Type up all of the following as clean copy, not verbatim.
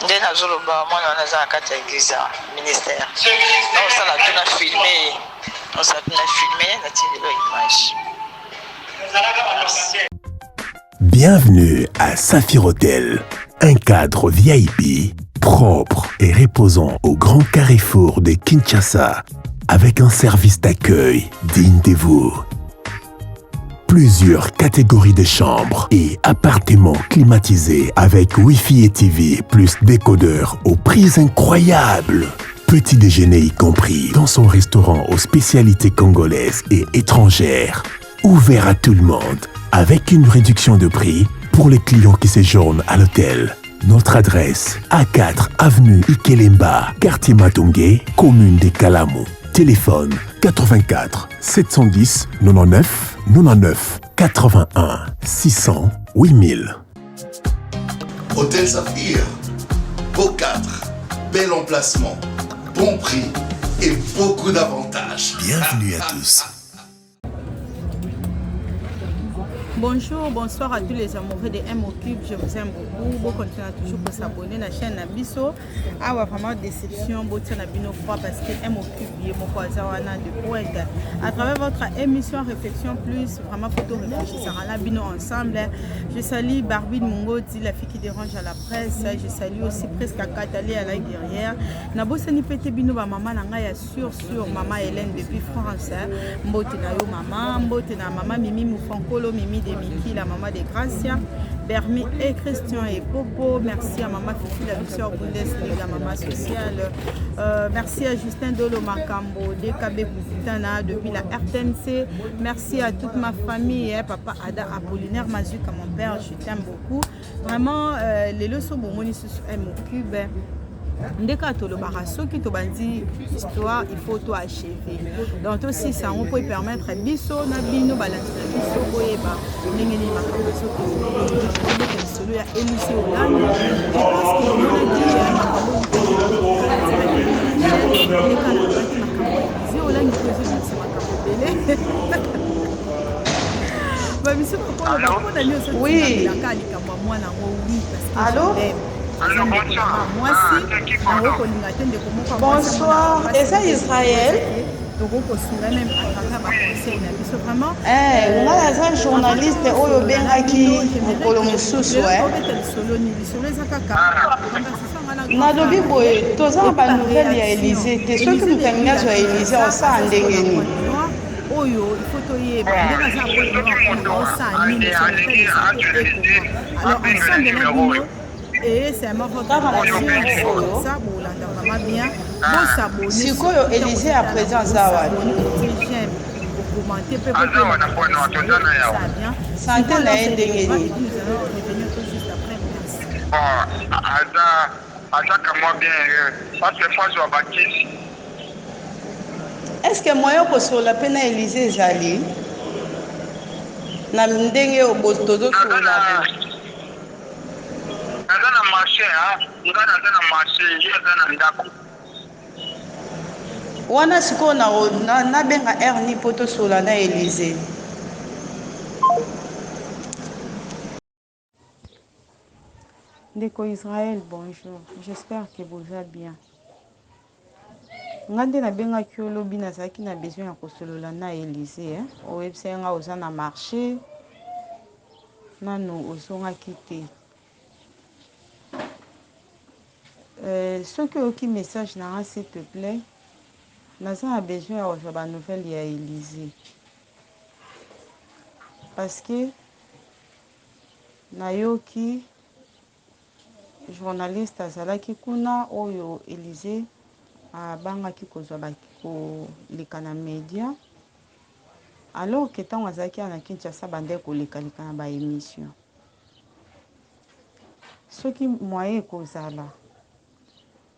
nde nazoloba mwana wana aza na kati ya église ya ministère naosala tuna filme natindelo image. Bienvenue à Saphir Hotel, un cadre VIP propre et reposant au grand carrefour de Kinshasa avec un service d'accueil digne de vous. Plusieurs catégories de chambres et appartements climatisés avec Wi-Fi et TV plus décodeur aux prix incroyables. Petit déjeuner y compris dans son restaurant aux spécialités congolaises et étrangères. Ouvert à tout le monde avec une réduction de prix pour les clients qui séjournent à l'hôtel. Notre adresse, A4 avenue Ikelemba, quartier Matongé, commune de Kalamu. Téléphone 84 710 99 99 81 600 8000. Hôtel Saphir, beau cadre, bel emplacement, bon prix et beaucoup d'avantages. Bienvenue à tous. Bonjour, bonsoir à tous les amoureux de M-Ocube, je vous aime beaucoup. Vous continuez toujours pour s'abonner à la chaîne Nabiso. Ah ouais, vraiment déception, vous êtes Nabino Froid parce que M-Ocube est mon voisin de pointe. À travers votre émission Réflexion Plus, vraiment photo réfléchir, Sarah Nabino ensemble. Je salue Barbie Mungoti, la fille qui dérange à la presse. Je salue aussi presque à Katali à la guerrière. Nabosani Pete Bino, maman Nangaya sur maman Hélène depuis France. Mbote na yo maman, mbote na maman Mimi Moufankolo, Mimi de Miki, la maman de Gracia, Bermi et Christian et Popo. Merci à maman Fifi, la Lucia Bundesliga, maman sociale. Merci à Justin Dolo Makambo, DKB Koufitana depuis la RTNC. Merci à toute ma famille, papa Ada Apollinaire Mazuka, mon père, je t'aime beaucoup. Vraiment, les leçons pour mon M-Ocube. Ndeka tolobara soki tobandi histoire il faut tout achever donc aussi ça on peut permettre biso na bino balance na biso boyeba ndenge ni makambo soki solo ya émission Hollande et parce que on a dit makambo ndeka na bati makambo zi Hollande kozo c'est makambo belé ba biso ko na nyoso oui la kali kama mwana ngo oui parce que allô. Bonsoir, et c'est Israël. On a un journaliste oyo bengaki mokolo mosusu nalobi boye toza na banouvelle ya Élysée te soki moto alingi azwa Élysée osala ndenge nini oyo ifoto yeba ndenge aza osala nini alors ensemble na bino. Et c'est ma faute. Ça, vraiment bien. Bon, s'abonner. Si quoi, Élysée à présent, ça va. J'aime. Commenter, peut-être. Ça bien. Santé la haine de Nous allons revenir tout juste après. Merci. Moi bien. Parce que fois, je vais bâtir. Est-ce que moi, je suis sur la peine à Élysée, Zali? Na ndenge au bostodo sur la naza na marché nga naza na marché ye aza na ndako wana sikoyo nabenga erni mpo tosola na Élysée. Ndeko Israël, bonjour. J'espère que vous allez bien. Nga nde nabengaki yo lobi nazalaki na besoin ya kosolola na Élysée oyebisa nga oza na marché nanu ozongaki te. Soki oyoki message na nga s'il te plaît naza na besoin ya kozwa banouvelle ya Élysée parce que nayoki journaliste azalaki kuna oyo Élysée abangaki kozwa koleka na média alors que ntango azalaki na Kinshasa bande kolekaleka na baémission soki moyen ekozala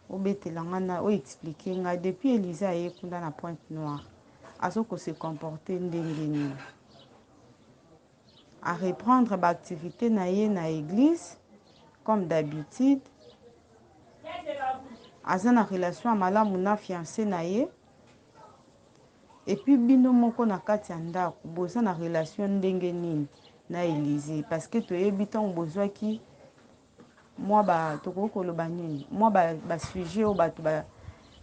obetelanga na oexplike nga depuis Élysée aye kuna na Pointe Noire azoko se comporter ndenge nini à reprendre l'activité na ye na église comme d'habitude aza na relation ya malamu na fiancé na ye et puis bino moko na kati ya ndako boza na relation ndenge nini na Élysée parce que toyebi ntango bozwaki moi toko koloba nini moi sujet o bato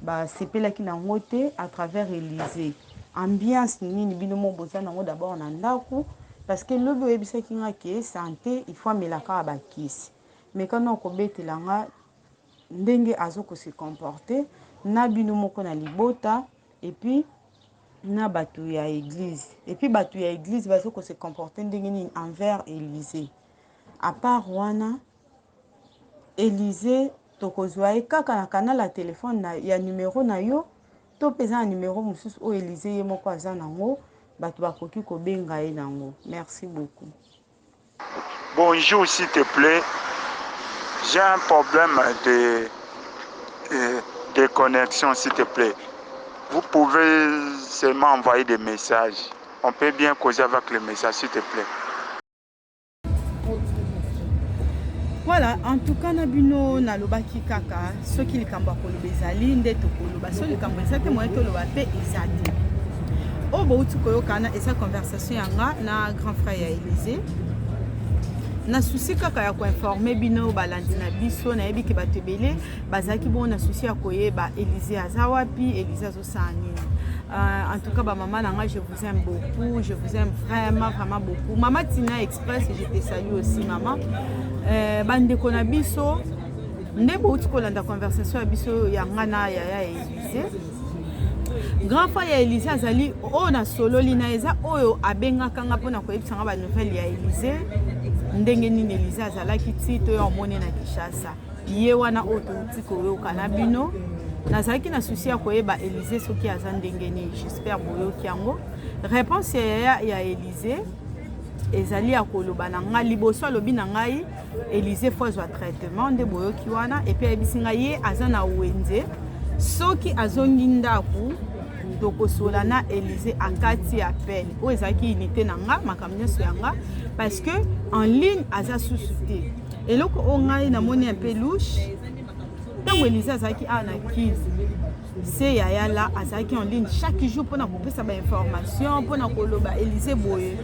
basepelaki nango te à travers Élysée ambiance nini bino mo boza nango d'abord na ndako parce que lobi oyebisaki nga ke santé il faut amelaka ya bakisi mais kana okobetela nga ndenge azoko se comporter na bino moko na libota et puis na bato ya église et puis bato ya église bazoko se comporter ndenge nini envers Élysée à part wana Élysée tokozwa ye kaka na canal ya téléphone ya numéro na yo to pesa na numéro mosusu o Élysée ye moko aza nango bato bakoki kobenga ye nango. Merci beaucoup. Bonjour s'il te plaît. J'ai un problème de connexion s'il te plaît. Vous pouvez seulement envoyer des messages. On peut bien causer avec les messages s'il te plaît. Voilà, en tout cas nabino na lobaki kaka soki likambo koloba ezali nde tokoloba so likambo ezate moye toloba pe ezate o bouti koyokana esa conversation yanga na grand frère ya Élysée na souci kaka ya koinformer bino balandi na biso na yebi ke bato ebele bazalaki bon na souci ya koyeba Élysée aza wapi Élysée azosala nini. En tout cas, maman, je vous aime beaucoup, je vous aime vraiment beaucoup. Maman Tina Express, je te salue aussi, maman. Bande konabiso, ne bouti kolanda conversation abiso yangana ya Élysée. Grand frère ya Élysée azali ona solo lina eza oyo abenga kanga pona koyebisanga ba nouvelle ya Élysée. Ndenge nini Élysée azalaki tito yo omone na Kinshasa. Ye wana oto tiko yo kanabino. Nazaki na souci ya koyeba Élysée soki aza ndenge nini. J'espère boyoki yango. Réponse ya Élysée ezali ya koloba na nga liboso alobi na ngai Élysée faut azwa traitement nde boyoki wana et puis ayebisi ngai ye aza na wenze soki azongi ndako tokosola na Élysée akati appel oyo ezalaki unité na nga makambo nyonso ya nga parce que en ligne aza susu te eloko oyo ngai namoni un peu louche ntango Élysée azalaki awa na kize se yaya la azalaki en ligne chaque jour mpona kopesa bainformation mpona koloba Élysée boye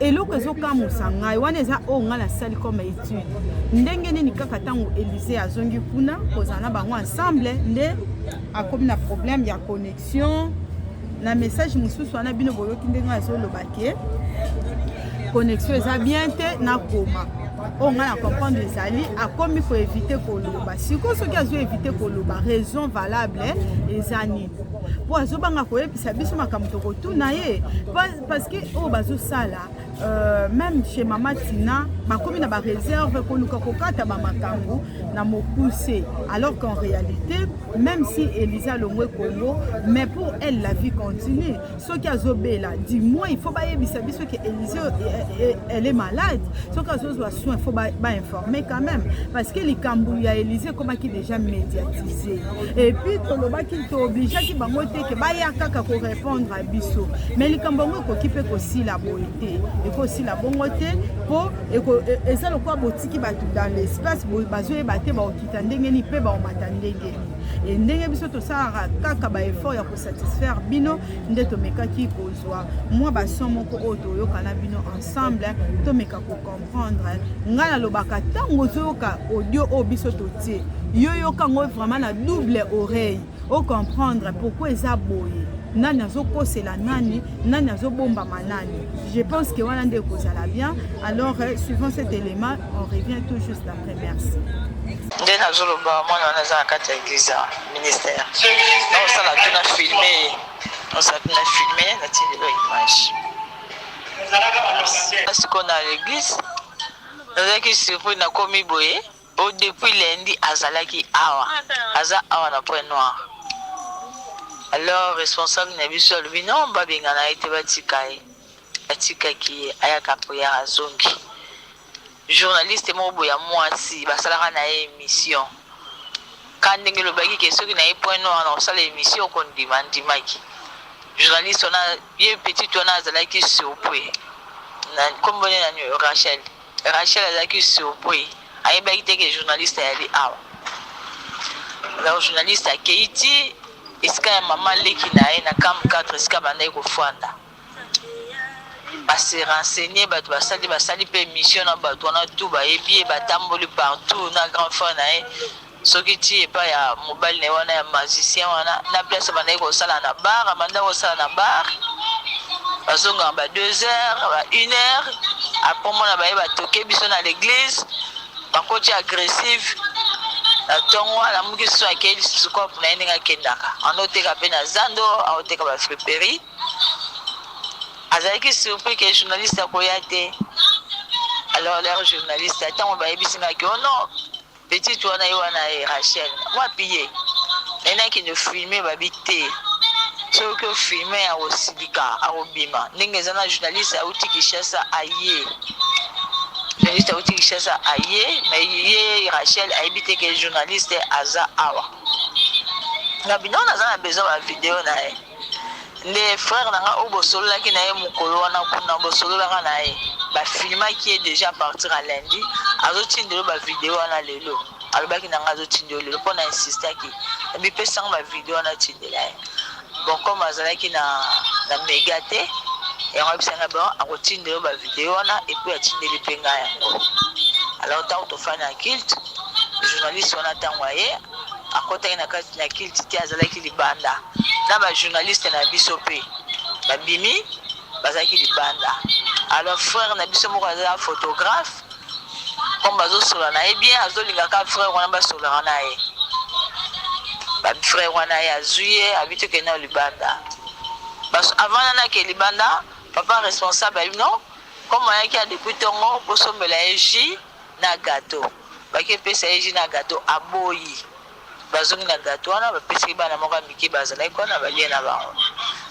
eloko ezokamusa ngai wana eza oyo ngai nasali comme étude ndenge nini kaka ntango Élysée azongi kuna kozala na bango ensemble nde akomi na problème ya connexion na message mosusu wana bino boyoki ndenge azoloba ke connexion eza bien te na koma oyo ngai na comprendre ezali akomi koevite koloba sikoyo soki azoevite koloba raison valable eza nini mpo azobanga koyebisa biso makambo tokotuna ye parce que oyo bazosala même chez Mama Tina bakomi na baréserve koluka kokata bamakambo na mokuse alors qu'en réalité même si Élysée alongwe Congo mais pour elle la vie continue soki azobela du moins il faut bayebisa biso que Élysée elle est malade soki azozwa soin il faut informer quand même parce que likambo ya Élysée komaki déjà médiatisé et puis tolobaki toobligaki bango te ke baya kaka ko répondre à biso mais likambo ngo ekoki pe kosila boye te ekosila bongo te po eza lokwa botiki bato dans l'espace bazoyeba te baokita ndenge ni mpe baomata ndenge ni e ndenge biso tosalaka kaka baeffort ya kosatisfaire bino nde tomekaki kozwa mwa bason moko oyo toyokana bino ensemble tomeka kocomprendre ngai nalobaka ntango ozoyoka audio oyo biso totie yo yoka ngo vraiment na double oreille o comprendre pourquoi eza boye nani azokosela nani nani azobombama nani. Je pense que wana nde kozala bien. Alors suivant cet élément on revient tout juste après. Merci. nde nazoloba mwana wana aza na kati ya église ya ministère naosala tuna filme nati lelo image siko na l'église nazalaki surpris nakomi boye o depuis lundi azalaki awa aza awa na point noir. Alors responsable na biso alobi non babengana ye te batika ye atikaki ye ayaka priere azongi journaliste moko boye ya mwasi basalaka na ye émission ka ndenge lobaki ke soki na ye point noir na kosala émission okondima ndimaki journaliste wana ye petit wana azalaki surpris kombone nani Rachel azalaki surpris ayebaki te ke journaliste ayali awa. Alors journaliste akei ti esika ya mama leki na ye na cam 4 esika bandaki kofanda se renseigner bato basali pe mission na bato wana tout bayebi batamboli partout na grand frère na ye soki ti epa ya mobali na ye wana ya magicien wana na place bandaki kosala na bar abanda kosala na bar bazongaka ba 2 heures ba 1 heure apres mona baye batoke biso na l'église bakoti agressive na ntongo wana moki so akei lisusu kope na ye ndenge akendaka andoteka mpe na zando aoteka bafriperi azalaki surpris ke journaliste akoya te alors leur journaliste ntango bayebisingaki o non petite wana ye wana ye Rachel wapi ye nayenaki ne filme babi te soki ofilme akosilika akobima ndenge eza na journaliste auti Kinshasa aye journaliste auti Kinshasa aye mais ye Rachel ayebi te ke journaliste aza awa na bino naza na besoin ba video na ye nde frère nanga oyo bosololaki na ye mokolo wana kuna bosololaka na ye bafilmaki ye déjà partir à lundi azotindelo bavideo wana lelo alobaki nanga azotindelo lelo mpo na insistaki bipesango bavideo wana tindela ye bon comme azalaki na méga te yango abisanga bon akotindelo bavideo wana epuis atindeli mpe ngai yango alors ntango tofani na kilte journaliste wana ntango aye akotaki na kati na kilte te azalaki libanda na bajournaliste na biso mpe babimi bazalaki libanda alors frère na biso moko azala photographe comme bazosola na ye bien azolingaka frère wana basolaka na ye frère wana ye azwi ye abi te kende na libanda avant nanake libanda papa responsable ayebi non comme ayaki ya depuis ntongo bosombela ye jus na gâteau baki epesa ye jus na gâteau aboyi bazongi na gâteau wana bapesaki bana moko ya mike bazalaki wana balie na bango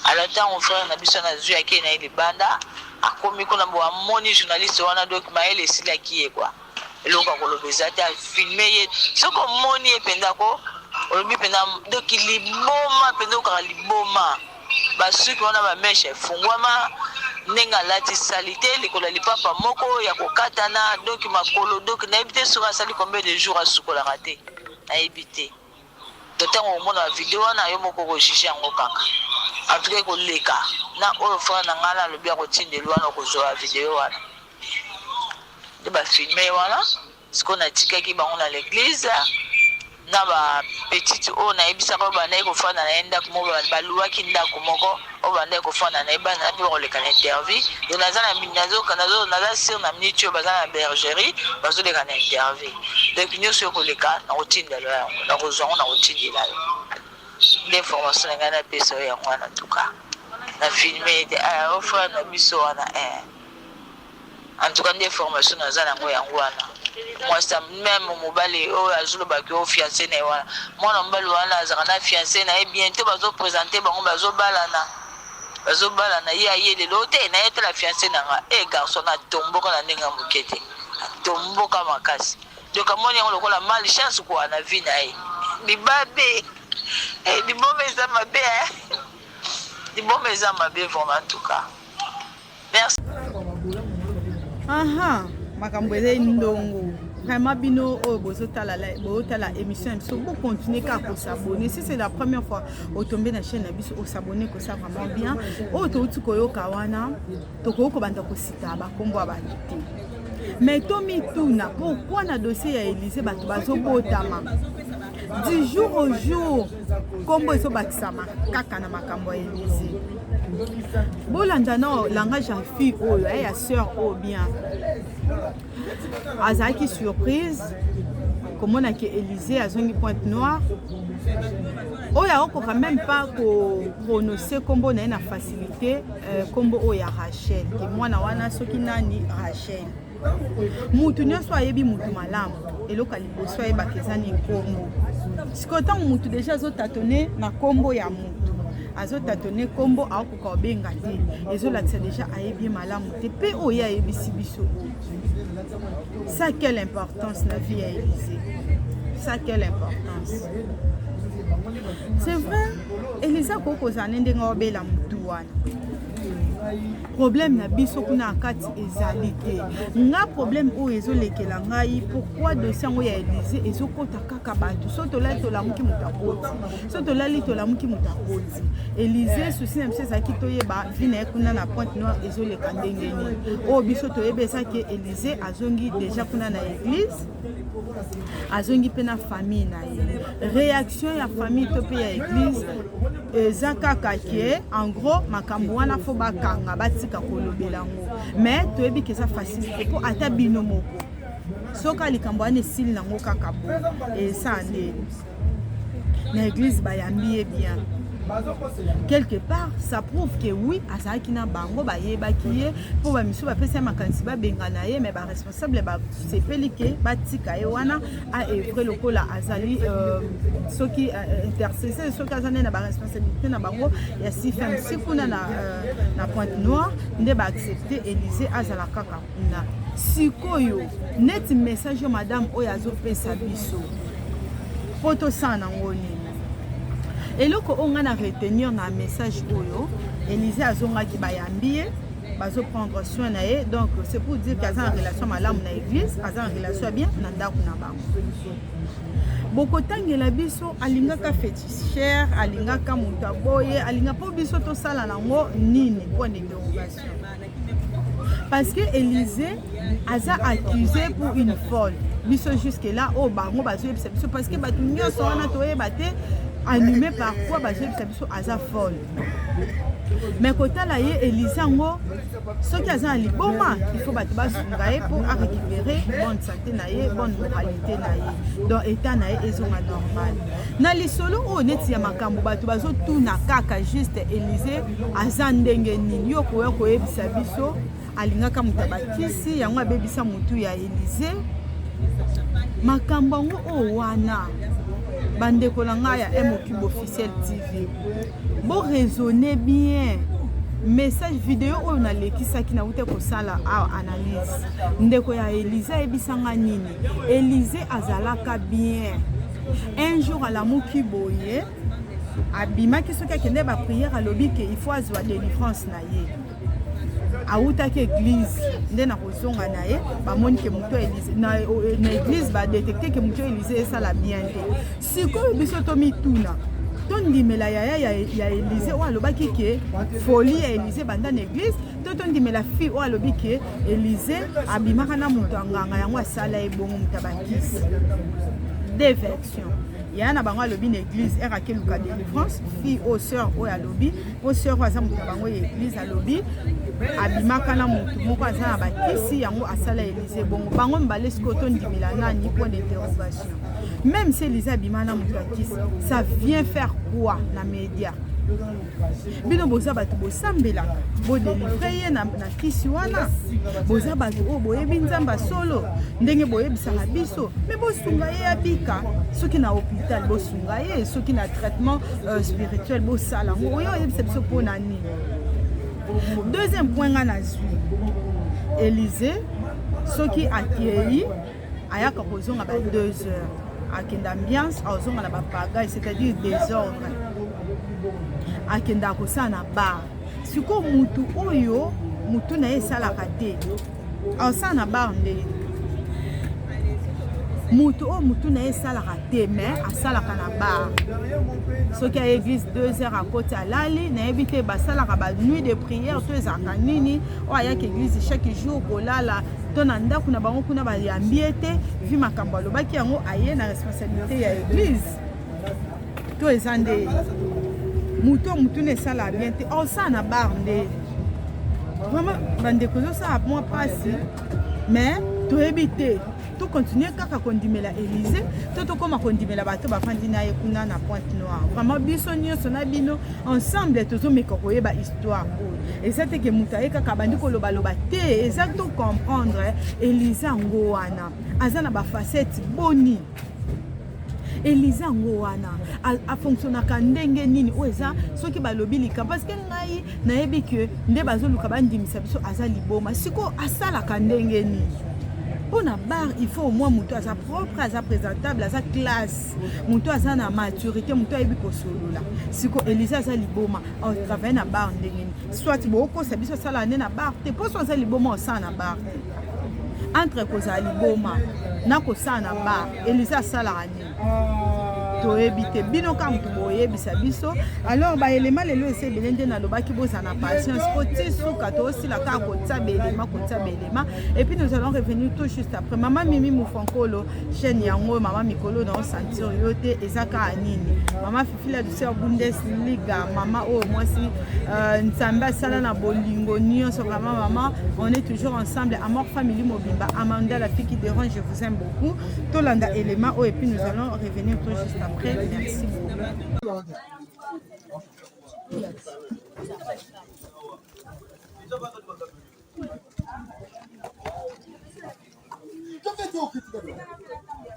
alors ntango frère na biso nazwi ake na ye libanda akomi kuna bo amoni journaliste wana donc mayele esilaki ye kwa eloko akoloba eza te afilme ye soki omoni ye mpenza ko olobi mpenza donc liboma mpenza okaka liboma basuki wana bameshe efungwama ndenge alati sali te likolo ya lipapa moko ya kokatana donc makolo donc nayebi te soki asali combien de jours asukolaka te nayebi te to ntango omona bavideo wana yo moko kojuge yango kaka antuka ekoleka na oyo frère na ngai alobi akotindeli wana okozwa video wana nde bafilme wana sikoyo natikaki bango na l'église na bapetite oyo nayebisaka oyo bandaki kofanda na ye ndako moko baluwaki ndako moko oyo bandaki kofanda na ye bana mpe bakoleka na interview yo naza sur na minute oyo baza na bergerie bazoleka na interview donc nyonso yokoleka nakotindela yango nakozwa yango nakotindela yo nde information na ngai napesa oyo yango wana tuka na filme ete o frère na biso wana en tout cas nde information naza nango yango wana mwasa même mobali oyo azolobaki o fiancé na ye wana mwana mobali wana azalaka na fiancé na ye bientôt bazoprésente bango bazobalana ye aye lelo te na ye te la fiancé na nga garçon atomboka na ndenge ya moke te atomboka makasi donc amoni yango lokola malchance kwa na vie na ye bibabe liboma eza mabe liboma eza mabe vraiment en tout cas merci. Makambo eza ndongo vraiment bino oyo bozotala émission ya biso bocontinue kaka kosabone si c'est la première fois otombe na chaîne na biso osabone kosa vraiment bien oyo touti koyoka wana tokoki kobanda kosika bakombo ya bato te mais tomituna pourquoi na dossier ya Élysée bato bazobotama du jour au jour kombo ezobakisama kaka na makambo ya Élysée bolanda na langage ya fille oyo ya sœur oyo bien azalaki surprise komonaki Élysée azongi Pointe Noire oyo akokoka même pas koprononcer kombo na ye na facilité kombo oyo ya Rachel ke mwana wana soki nani Rachel mutu nyonso ayebi mutu malamu eloko liboso ayebaka eza ni kombo sikoyo ntango mutu deja azotatone na kombo ya mutu azotatone kombo akokoka obenga te ezolakisa deja ayebi malamu te mpe oyo ayebisi biso ça quelle importance la vie à Élysée, ça quelle importance. C'est vrai Élysée koko zanende nga obela mutu wana problème na biso kuna akati ezali te nga problème oyo ezolekela ngai pourquoi dossier yango ya Élysée ezokota kaka bato so tolali tolamuki moto akoti so tolali tolamuki moto akoti Élysée souci na biso ezalaki toyeba vi na ye kuna na Pointe Noire ezoleka ndenge nini oyo biso toyeba ezaki Élysée azongi déjà kuna na église azongi mpe na famille na ye réaction ya famille to mpe ya église eza kaka ke en gros makambo wana fo bakanga batika kolobela yango mais toyebi ke eza facile te mpo ata bino moko soki likambo wana esili nango kaka bo esa ndeni na église bayambi ye bien quelque part ça prouve que oui azalaki na bango bayebaki ye mpo bamisu bapesi ya makanisi babenga na ye mais baresponsable basepeli ke batika ye wana aevre lokola azali soki intercesseur soki aza nde na baresponsabilité na bango ya sifem si kuna na Pointe Noire nde baaccepte Élysée azala kaka kuna sikoyo neti message yo madame oyo azopesa biso po tosala nango nini eloko oyo nga na retenir na message oyo Élysée azongaki bayambi ye bazo prendre soin na ye donc c'est pour dire qu'aza en relation malamu na église aza en relation bien na ndako na bango bokotangela biso alingaka féticheur alingaka moto aboye alinga mpo biso tosala nango nini point d'interrogation parce que Élysée aza accusé pour une folle biso jusque là oyo bango bazoyebisa biso parce que bato nyonso wana toyeba te animé par quoi bazoyebisa biso aza folle mais kotala ye Élysée yango soki aza na liboma il faut bato basunga ye pour récupérer bonne santé na ye bonne moralité na ye donc état na ye ezonga normal na lisolo oyo neti ya makambo bato bazotuna kaka juste Élysée aza ndenge nini yo koya koyebisa biso alingaka moto abakisi yango abebisa motu ya Élysée makambo yango oyo wana bandeko na ngai ya M-Ocube officiel TV bo raisonner bien message vidéo oyo nalekisaki na ute kosala analyse ndeko ya Élysée ayebisanga nini Élysée azalaka bien un jour alamuki boye abimaki soki akende baprière alobi ke il faut azwa délivrance na ye autaki église nde na kozonga na ye bamoni ke moto Élysée na église badétecte ke moto Élysée esala bien te sikoyo biso tomituna tondimela ya Élysée oyo alobaki ke folie ya Élysée banda na église to tondimela fille oyo alobi ke Élysée abimaka na moto anganga yango asala ebongo moto abakisi des versions ya na bango alobi na église erake luka délivrance fille au sœur oyo alobi au sœur aza moto bango ya église alobi abimaka na moto moko aza na bakisi yango asala Élysée bongo bango mbale siko tondimela nani point d'interrogation même si Élysée abima na moto akisi ça vient faire quoi na média bino boza bato bosambelaka bodélivre ye na kisi wana boza bato oyo boyebi nzambe solo ndenge boyebisaka biso me bosunga ye abika soki na hôpital bosunga ye soki na traitement spirituel bosala yango oyo oyebisa biso mpo na nini deuxième point nga nazwi Élysée soki akei ayaka kozonga ba 2 heures akenda ambiance azonga na bapagaille c'est-à-dire désordre akenda kosala na bar siko mutu oyo mutu na ye esalaka te asala na bar nde mutu oyo mutu na ye esalaka te mais asalaka na bar soki ya église 2 heures akoti alali nayebi te basalaka ba nuit de prière to ezalaka nini oyo ayaka église chaque jour kolala to na ndako na bango kuna bayambi ete vi makambo alobaki yango aye na responsabilité ya église to eza nde mutu na esala bien te osala na bar nde vraiment bandeko ezosala mwa pasi mais toyebi te to continue kaka kondimela Élysée to tokoma kondimela bato bafandi na ye kuna na Pointe Noire vraiment biso nyonso na bino ensemble tozomeka koyeba histoire oyo eza te ke moto aye kaka bandi kolobaloba te eza to comprendre Élysée yango wana aza na bafacette boni Élysée yango wana afonctionnaka ndenge nini oyo eza soki balobi lika parce que ngai nayebi ke nde bazoluka bandimisa biso aza liboma siko asalaka ndenge nini Pour la bar, il faut au moins monter à sa propre, à sa présentable, à sa classe. Monter à sa maturité, monter à Ebiko Solo là. Si ko Elisa sa liboma, on travaille na bar ndengeni. Soit beaucoup ça biso ça la na bar, te pose ça liboma au sa na bar. Entre ko za liboma, na ko sa na bar, Elisa sa la ani. Toebite bino kam to boyebisa biso. Alors ba élément lelo ese belende na loba ki boza na patience poti suka to aussi la ka ko tsabelema et puis nous allons revenir tout juste après. Maman Mimi Mufonkolo chaîne yango maman Mikolo na sentir yote ezaka anini. Maman Fifi la du Bundesliga, maman oh moi si Ntsamba sala na bolingo nyonso vraiment maman, on est toujours ensemble. Amour family Mobimba, Amanda la fille qui dérange, je vous aime beaucoup. Tolanda élément oh et puis nous allons revenir tout juste après. Merci beaucoup.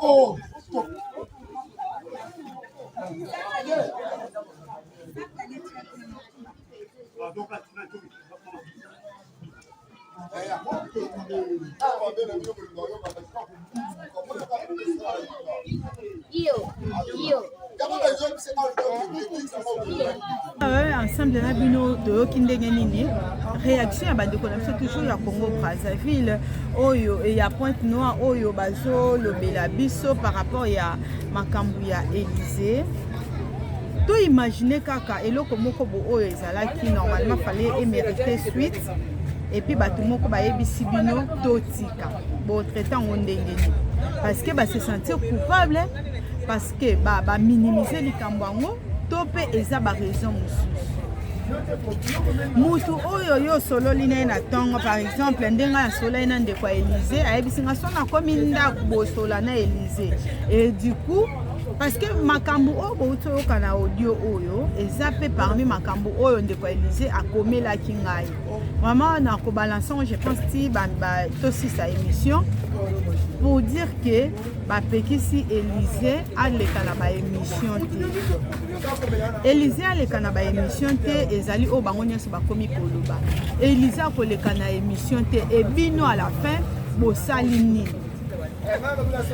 Oh, stop. Ensemble na bino de kindenge nini réaction ya bande connexion toujours ya Congo Brazzaville oyo et ya Pointe-Noire oyo bazo lobela biso par rapport ya makambu ya Élysée. To imaginer kaka eloko moko bo oyo ezalaki normalement fallait mériter suite et puis bato moko bayebisi bino totika bo traitant ndenge nini parce que ba se sentir coupable parce que ba minimiser likambo yango to pe eza ba raison mutu oyo yo solo lina na tongo par exemple ndenga ya solo ina ndeko ya Élysée ayebisinga sona komi ndako bosola na Élysée et du coup parce que makambu oyo bouto kana audio oyo eza pe parmi makambu oyo ndeko ya Élysée akomelaki ngai vraiment na ko balancer je pense ti ba tosi sa émission pour dire que ba pekisi Élysée aleka na ba émission te Élysée aleka na ba émission te ezali o bango nyonso bakomi koloba Élysée akoleka na émission te et bino à la fin bosali nini.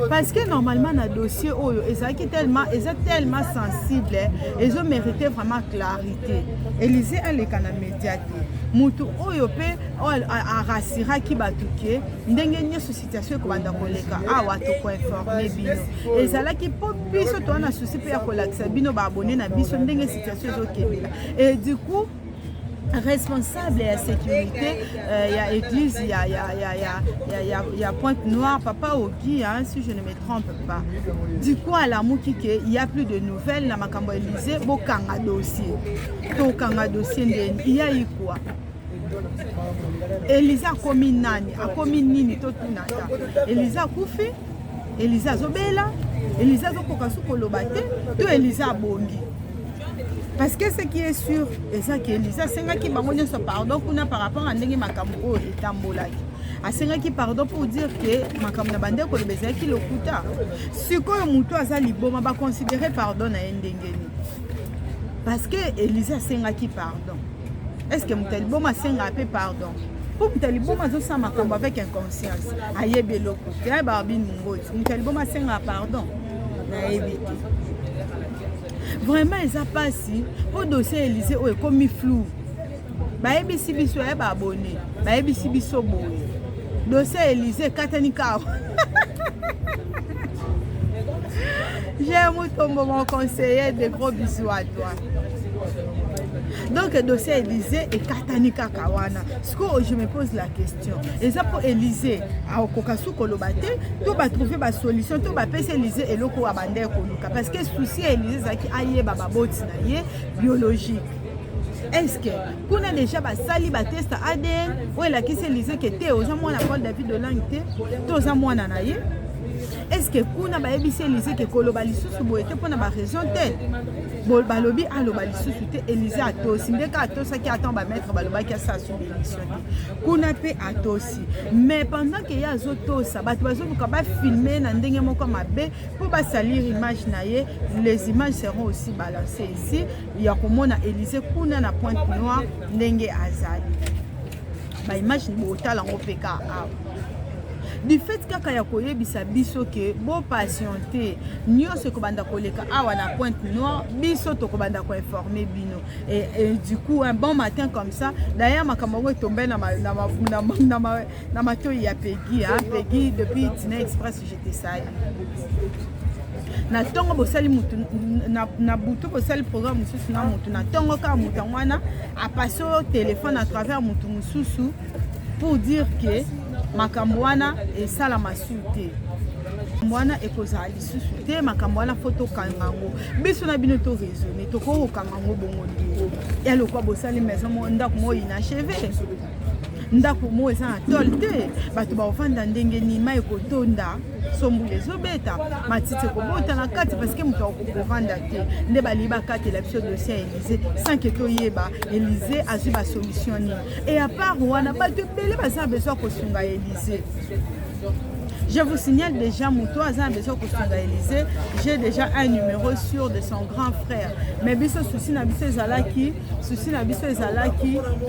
Parce que normalement na dossier oyo ezaki tellement sensible ils ont mérité vraiment clarité. Élysée aleka na médiate mutu oyo pe arasira ki batuke ndenge nyonso situation ko banda koleka awa to ko informer bino ezalaki po biso to na souci pe ya kolakisa bino ba abonné na biso ndenge situation ezokebela et du coup responsable de la sécurité, il y a église, il y a Pointe-Noire, Papa Ogi, hein, si je ne me trompe pas. Du coup, à la Moukike, il n'y a plus de nouvelles, la Makambo Élysée, Bokanga dossier. Tokanga dossier, il y a eu quoi? Élysée a commis nani, a commis nini, totunata. Élysée a koufi, Élysée a zobela, Élysée a zokokasu kolobate, tout Élysée a bongi. Parce que ce qui est sûr, c'est ça que Elisa senga ki bango nyonso pardon kuna par rapport à ndenge makambo o etambolaki. Asenga ki pardon pour dire que makambo na bande ko lebeza ki lokuta. Sikoyo mutu aza liboma ba considérer pardon na ndenge ni. Parce que Elisa senga ki pardon. Est-ce que mutu liboma senga pe pardon? Pour mutu liboma zo sa makambo avec inconscience. Ayebe lokuta, ya barbine mungoti. Mutu liboma senga pardon. Na ebiti. Vraiment, ils ont passé au dossier Élysée où est comme flou. Baebi biso ya ba abonné. Baebi biso boye. Dossier Élysée Katanika. J'aime tomber mon conseiller, de gros bisous à toi. Donc, le dossier Élysée et Katanika Kawana. Ce que je me pose la question. Et ça pour Élysée, à Okokasu Kolobate, tu vas trouver ma solution, tu vas passer Élysée et l'oko abandé Koluka. Parce que le souci Élysée, c'est qu'il y a des biologique. Est-ce que vous avez déjà sali test ADN ou est-ce que Élysée qui était aux amours à Paul David de Langte, tous aux amours à Naye? Est-ce que vous avez déjà Élysée qui kolobalisu suboete pour na raison telle? Bon balobi alobalisu te Élysée atosi ndeka atosa ki attend ba mettre baloba ki sa sur l'émission. Kuna pe atosi. Mais pendant que ya zotosa bato bazo ko ba filmer na ndenge moko mabe pour ba salir image naye, les images seront aussi balancées ici. Il y a komona Élysée kuna na du fait kaka ya koyebisa biso ke bo patienter nyonso ekobanda koleka awa na Pointe Noire biso tokobanda ko informer bino et du coup un bon matin comme ça d'ailleurs makambo tombé na matoi ya Peggy Peggy depuis Tina Express j'étais sali na tongo bosali mutu na butu bosali programme mususu na mutu na tongo ka mutu wana a passé au téléphone à travers mutu mususu pour dire que makambo wana esala masuite mwana ekozala lisusu te makambo wana foto kangango biso na bino to raisonner to ko kangango bongo ndi ya lokwa bosali maison mo ndako mo inachevé ndako mo eza na tol te bato baofanda ndenge nima ekotonda sombula ezobeta matiti ekobota na kati parce que moto akokovanda te nde bali bakatela biso dossier ya Élysée sans que toyeba Élysée azwi basolution nini et à part wana bato ebele baza besoin kosunga Élysée. Je vous signale déjà, Mouto Azan besoin kosunga Élysée, j'ai déjà un numéro sûr de son grand frère. Mais biso souci na biso ezalaki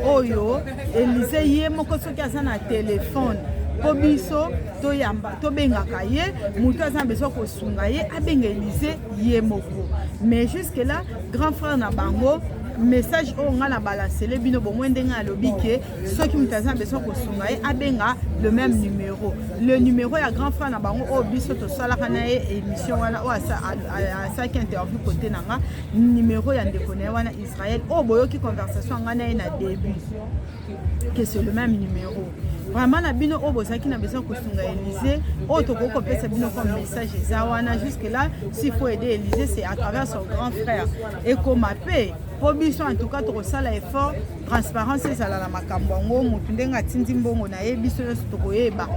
oyo Élysée ye moko soki aza na téléphone. Po biso to yamba to bengaka ye Mouto Azan besoin kosunga ye abenga Élysée ye moko. Mais jusque là, grand frère na bango message o ngala balancer bino bomwende nga lobi ke soki mutaza besoin kosunga ye abenga le même numéro. Le numéro ya grand frère na bango o biso to sala kana ye émission wana o asa interview côté nanga numéro ya ndeko na wana Israël o boyoki conversation ngana na début que c'est le même numéro. Vraiment na bino o bozaki na besoin kosunga Élysée o to ko pesa bino comme message zawana jusque là s'il faut aider Élysée c'est à travers son grand frère et comme appel Pobiso en tout cas to sala effort transparence ezala na makambo ngo mutu ndenga tindi mbongo na yebiso to koyeba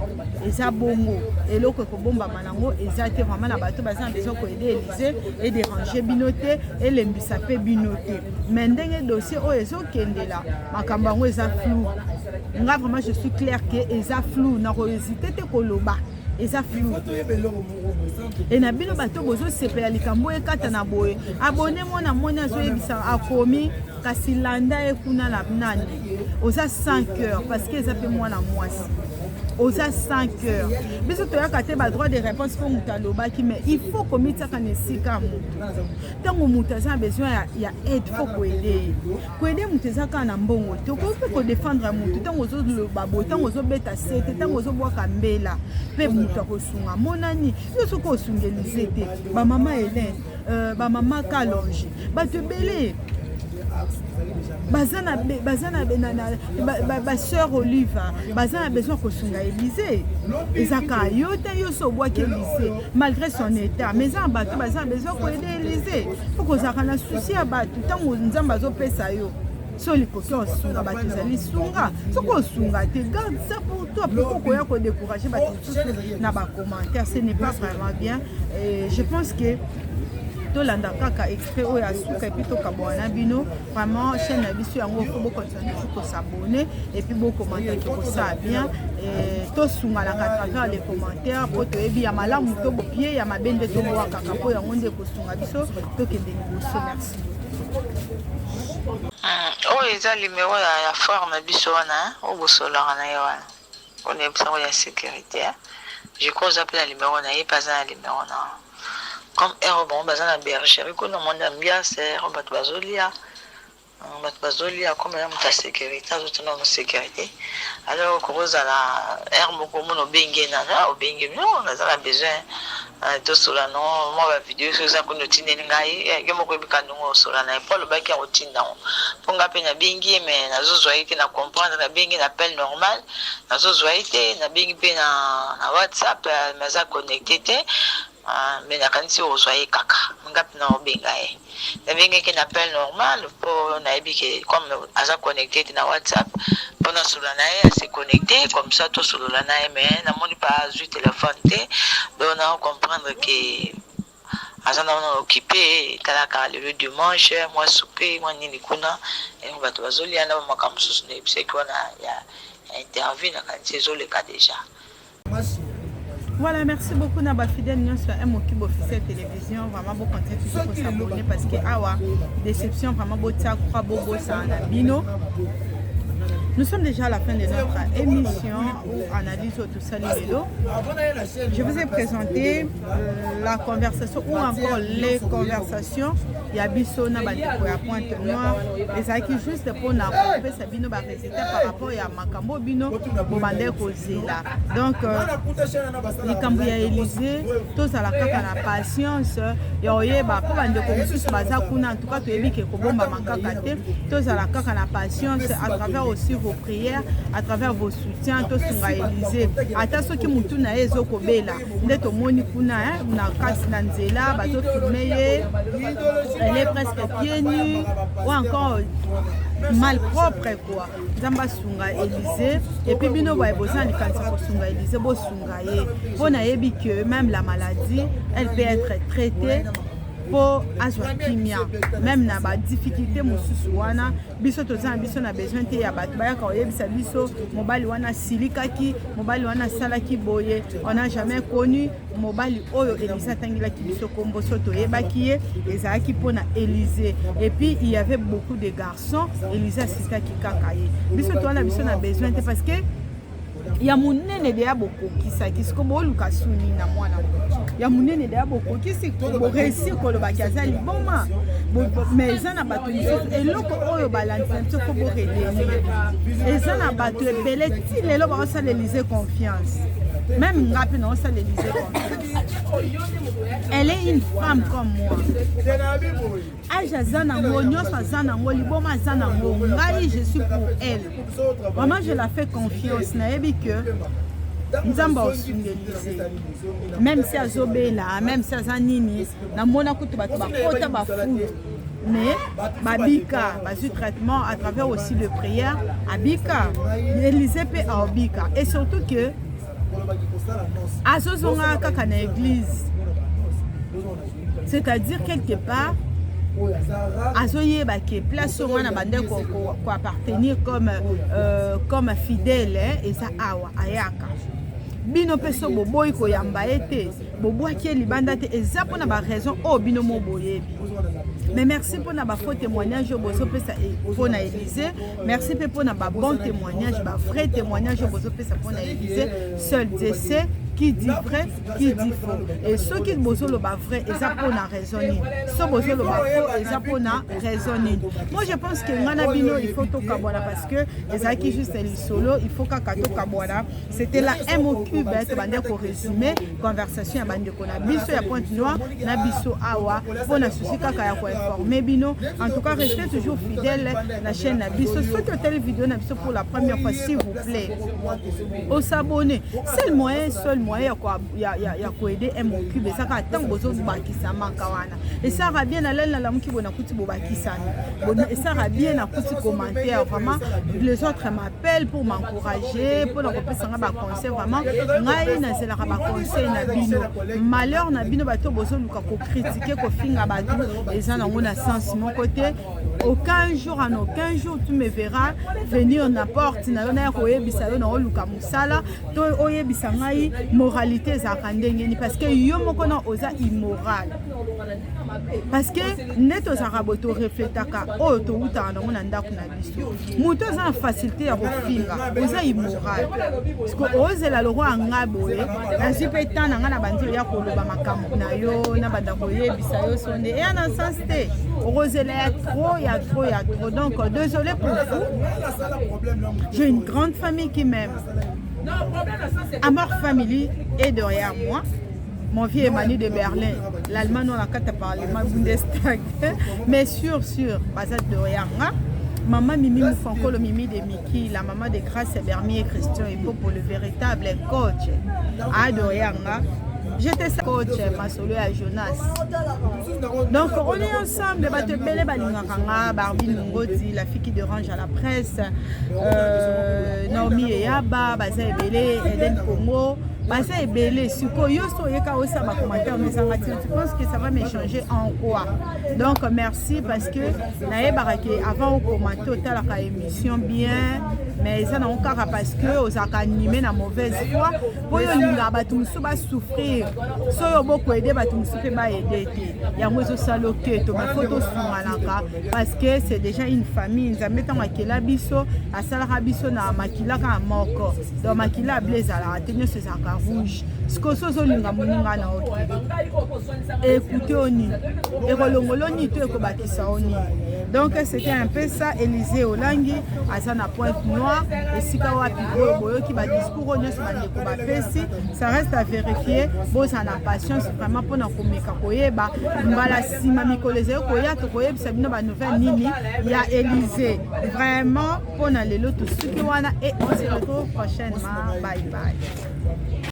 eza bongo eloko ko bomba manango eza te vraiment na bato baza besoin ko aider Élysée et déranger binoté et lembisa pe binoté mais ndenge dossier o ezokendela makambo ngo eza flou nga vraiment je suis clair que eza flou na ko hésiter te koloba eza flou et na bino bato bozo sepela likambo ekata na boye abonné mona mona zo yebisa akomi kasi landa ekuna na nani oza 5 heures parce que eza pe mwana mwasi oza 5 heures biso toyaka te ba droit de réponse pour mutalobaki mais il faut komita kanesika mutu tango mutu aza besoin ya aide faut koaider mutu ezaka na mbongo te ko défendre mutu tango zo loba bo tango zo beta sete tango zo bwaka mbela pe mutu akosunga monani yo soko osunga Élysée te ba mama Hélène ba mama Kalonge bato belé bazana sœur Olive bazana besoin kosunga Élysée ezaka yote yo so boaki Élysée malgré son état mais en bato bazana besoin ko aider Élysée faut ko zaka na souci ya bato tango nzamba zo pesa yo so likoki osunga bato ezali sunga soko osunga te garde ça pour toi pour koya ko décourager bato na ba commentaire ce n'est pas vraiment bien et je pense que tolanda kaka extrait oyo asuka et puis tokabwana bino vraiment chaîne na biso yango faut beaucoup continuer pour s'abonner et puis beaucoup commenter que ça bien et to sunga la travers les commentaires pour to ebi ya malamu to bopie ya mabende to boa kaka po yango nde ko sunga biso to kende biso merci. Oh eza numéro ya frère na biso wana o bosola na yo wana on est besoin de sécurité je crois appeler le numéro na ye pas un numéro na comme bon bazana bergerie ko na monde ambiance bato bazolia comme la muta sécurité azotuna na sécurité alors ko rozala moko mono benge na obenge non na za besoin to sola non moi ba vidéo so za ko notine ngai ke moko bikando ngo sola na Paul ba ki otinda ponga pe na bengi mais na zozo ite na comprendre na bengi na appel normal na zozo ite na bengi pe na WhatsApp mais za connecté te mais na kanisi ozwaye kaka ngapi na obenga ye na bengi ke na appel normal pour na ebike comme aza connecté na WhatsApp pour na sola na ye se connecter comme ça to sola na ye mais na moni pas du téléphone te donc on comprendre que azana on occupé talaka le dimanche moi souper moi nini kuna et on va to bazolia na makambo susu ne bise ko na ya interview na kanisi zo le cas déjà. Voilà, merci beaucoup Naba Fidèle sur M-Ocube officiel télévision. Vraiment, beaucoup continuer toujours pour s'abonner parce que awa déception vraiment beau tia croix bobo ça en abino. Nous sommes déjà à la fin de notre émission où analyse tout ça vélo. Je vous ai présenté la conversation ou encore les conversations. Il y a Bissona Bandeko à Pointe-Noire. Et ça qui juste pour nous apporter ça bino ba résultat par rapport à Makambo bino Bandeko Zela. Donc les Cambouya Élysée, tous à la kaka na patience. Yoye ba pour Bandeko Mususu baza kuna en tout cas to yebi ke kobomba makaka te. Tous à la kaka na patience à travers aussi vos prières, à travers vos soutiens, tous sunga Élysée. Ata soki mutu na ezo kobela ndeto moni kuna na kasi na nzela bazo filmer. Elle est presque pieds nus ou encore mal propre quoi. Zamba sunga Élysée et puis bino ba besoin de kanisa ko sunga Élysée bo sunga ye. On a yebi que même la maladie, elle peut être traitée pour azwakimia même na ba difficulté mususu wana biso tozana biso na besoin te ya bato bayaka oyebisa biso mobali wana silikaki mobali wana salaki boye on n'a jamais connu mobali oyo Élysée tangilaki biso kombo so toyebaki ye ezalaki pona Élysée et puis il y avait beaucoup de garçons Élysée asistaki kaka ye biso towana biso na besoin te parce que ya munene de ya bokokisa kisiko boluka suni na mwana ya munene de ya bokokisi bo réussir ko lo bakaza liboma mais ezana bato misusu eloko oyo balandisa biso ko bo retenir ezana bato ebele ti lelo baosala l'Élysée confiance même ngapi na osala l'Élysée confiance elle est une femme comme moi âge azanango nyonso azanango liboma azanango ngai je suis pour elle vraiment je la fais confiance nayebi que nzamba osunga Élysée même si azobela même si azanini namona kutu bato bakota bafulu mais babika bazu traitement à travers aussi de prière abika Élysée pe abika et surtout que azozonga kaka na église c'est-à-dire quelque part azoyeba ke place wana bande ko appartenir comme fidèle et ça awa ayaka bino peso boboyi ko yamba ete bobwaki libanda te eza pona ba raison o bino mo boyebi. Mais merci pour na ba faux témoignage bozo pesa pour na Élysée, merci pour na ba bon témoignage, ba vrai témoignage bozo pesa pour na Élysée, seul décès qui dit vrai, qui dit faux. Et ceux qui bozo le ba vrai, ils a pour na raisonner. Ceux bozo le ba faux, ils a pour na raisonner. Moi je pense que ngana bino il faut to kabwana parce que les aki juste les solo, il faut ka to kabwana. C'était la MOQ bête bande ko résumé conversation ya bande ko na biso ya Pointe-Noire na biso awa pour na souci kaka ya ko informer bino. En tout cas restez toujours fidèles à la chaîne na biso. Ceux qui ont telle vidéo na biso pour la première fois s'il vous plaît, au s'abonner. C'est le moyen seul moyen ya ko aider MOQ be saka tant bozo bakisa makawana. Et ça va bien aller na la muki bona kuti bobakisa. Et ça va bien na kuti commentaire vraiment les autres m'appellent pour m'encourager pour na kopesa nga ba conseil vraiment ngai na zela ba conseil na bino. Malheur na bino bato bozo luka ko critiquer ko finga bato et ça na ngona sens mon côté. Aucun jour en aucun jour tu me verras venir na porte na yona ko yebisa yo na oluka musala to oyebisa ngai moralité za kandengeni parce que yo moko na oza immoral parce que neto za raboto refletaka o to uta na ngona ndako na biso muto za facilité ya kofinga oza immoral parce que ozela loro angabo na zipeta na ngana bandi ya koloba makambo na yo na bandako yebisa yo sonde et en un sens té ozela il y a trop donc désolé pour vous. J'ai une grande famille qui m'aime. Amor Family est derrière moi. Mon vieux Emmanuel de Berlin, l'Allemand on a qu'à parler, ma Bundestag, mais sûr, basé derrière moi. Maman Mimi Moufanko, le Mimi de Miki, la maman de Grâce Bermier Christian et pour le véritable coach. À derrière moi. J'étais sa coach, ma solo à Jonas. Donc on est ensemble, Barbie Ngoti, la fille qui dérange à la presse, Naomi Eyaba, Baza Ebele, Eden Congo, Baza Ebele, Suko Yoso Yeka Osa ma commentaire, mais tu penses que ça va m'échanger en quoi? Donc merci parce que Nae Barake, avant on commentait au la émission bien. mais ça n'a aucun parce que aux animé na mauvaise foi pour yo linga ba tumsu ba souffrir so yo boko aider ba tumsu pe ba aider te ya mwezo saloke to ma photo sumalaka parce que c'est déjà une famille nzambe tant makila biso asala biso na makila ka moko donc makila blaze ala tenyo se zaka rouge skoso zo linga moninga na oki écoutez oni et kolongoloni to ko bakisa oni. Donc c'était un peu ça. Élysée Olangi Azana Pointe Noire et Sikawa Pigo Boyo qui va discours ça reste à vérifier. Bon ça n'a patience vraiment pour nous communiquer koyeba mbala sima mikoleze koya to koyeba sabino ba nouvelle nini il y a Élysée vraiment pour na lelo tout ce qui wana et on se retrouve prochainement. Bye bye.